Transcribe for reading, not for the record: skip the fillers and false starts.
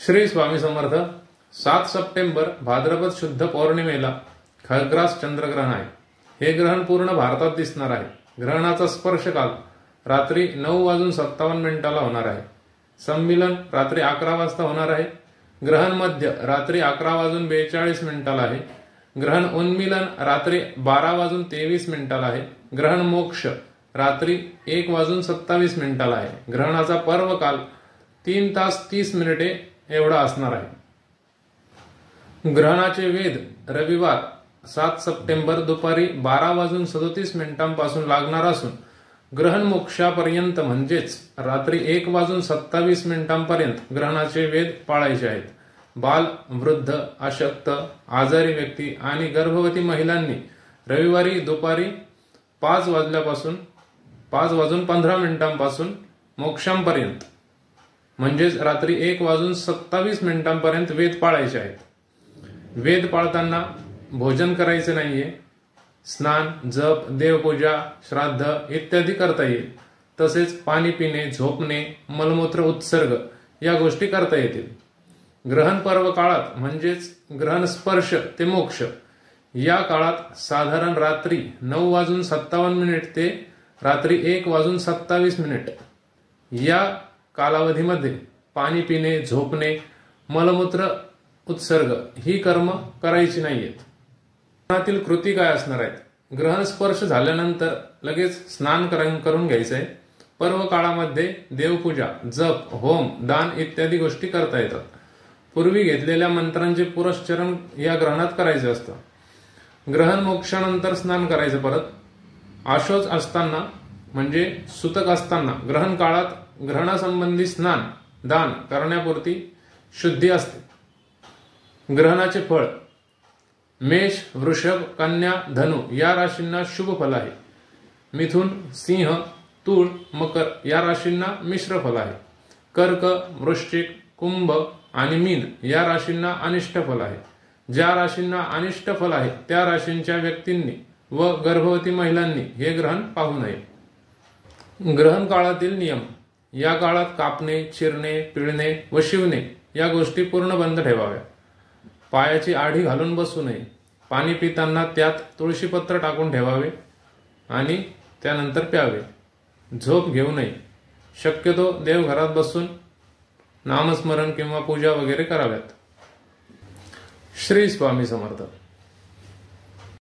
Shri Swami Samarth. 7 September भाद्रपद शुद्ध पौर्णिमेला खग्रास चंद्रग्रहण आहे। हे ग्रहण पूर्ण भारतात दिसणार आहे। ग्रहणाचा स्पर्श काल रात्री 9:57 होणार आहे। संमिलन रात्री 11 वाजता होणार आहे। ग्रहण मध्य रात्री 11:42 आहे। ग्रहण उन्मिलन रात्री 12:23 आहे। ग्रहण मोक्ष रात्री 1:27 आहे। ग्रहणाचा पर्व काल 3 तास 30 मिनिटे एवढा असणार आहे। ग्रहणाचे वेध रविवार 7 सप्टेंबर दुपारी 12:37 पासून लागणार असून ग्रहण मोक्षापर्यंत म्हणजेच रात्री 1:27 पर्यंत ग्रहणाचे वेध पाळायचे आहेत। बाल, वृद्ध, अशक्त, आजारी व्यक्ती आणि गर्भवती महिलांनी रविवारी दुपारी 5:15 पासून मोक्षापर्यंत म्हणजेच रात्री 1:27 पर्यंत वेद पाळायचे आहेत। वेद पाळताना भोजन करायचे नाहीये। स्नान, जप, देवपूजा, श्राद्ध इत्यादी करता येईल। तसेच पाणी पिणे, झोपणे, मलमूत्र उत्सर्ग या गोष्टी करता येतील। ग्रहण पर्व काळात म्हणजेच ग्रहण स्पर्श ते मोक्ष या काळात साधारण रात्री 9:57 ते रात्री 1:27 या कालावधीमध्ये पाणी पिणे, झोपणे, मलमूत्र उत्सर्ग ही कर्म करायची नाहीयेत। ग्रहणातील कृती काय असणार आहेत? ग्रहण स्पर्श झाल्यानंतर लगेच स्नान करून घ्यायचंय। पर्व काळामध्ये देवपूजा, जप, होम, दान इत्यादी गोष्टी करता येतात। पूर्वी घेतलेल्या मंत्रांचे पुरस्चरण या ग्रहणात करायचे असतं। ग्रहण मोक्षानंतर स्नान करायचं परत। आशोच असताना म्हणजे सुतक असताना ग्रहण काळात ग्रहणासंबंधी स्नान, दान करण्यापुरती शुद्धी असते। ग्रहणाचे फळ मेष, वृषभ, कन्या, धनु या राशींना शुभ फल आहे। मिथुन, सिंह, तूळ, मकर या राशींना मिश्र फल आहे। कर्क, वृश्चिक, कुंभ आणि मीन या राशींना अनिष्ट फल आहे। ज्या राशींना अनिष्ट फल आहे त्या राशींच्या व्यक्तींनी व गर्भवती महिलांनी हे ग्रहण पाहू नये। ग्रहण काळातील नियम या काळात कापणे, चिरणे, पिळणे व शिवणे या गोष्टी पूर्ण बंद ठेवाव्या। पायाची आढी घालून बसू नये। पाणी पिताना त्यात तुळशीपत्र टाकून ठेवावे आणि त्यानंतर प्यावे। झोप घेऊ नये। शक्यतो देवघरात बसून नामस्मरण किंवा पूजा वगैरे कराव्यात। श्री स्वामी समर्थ।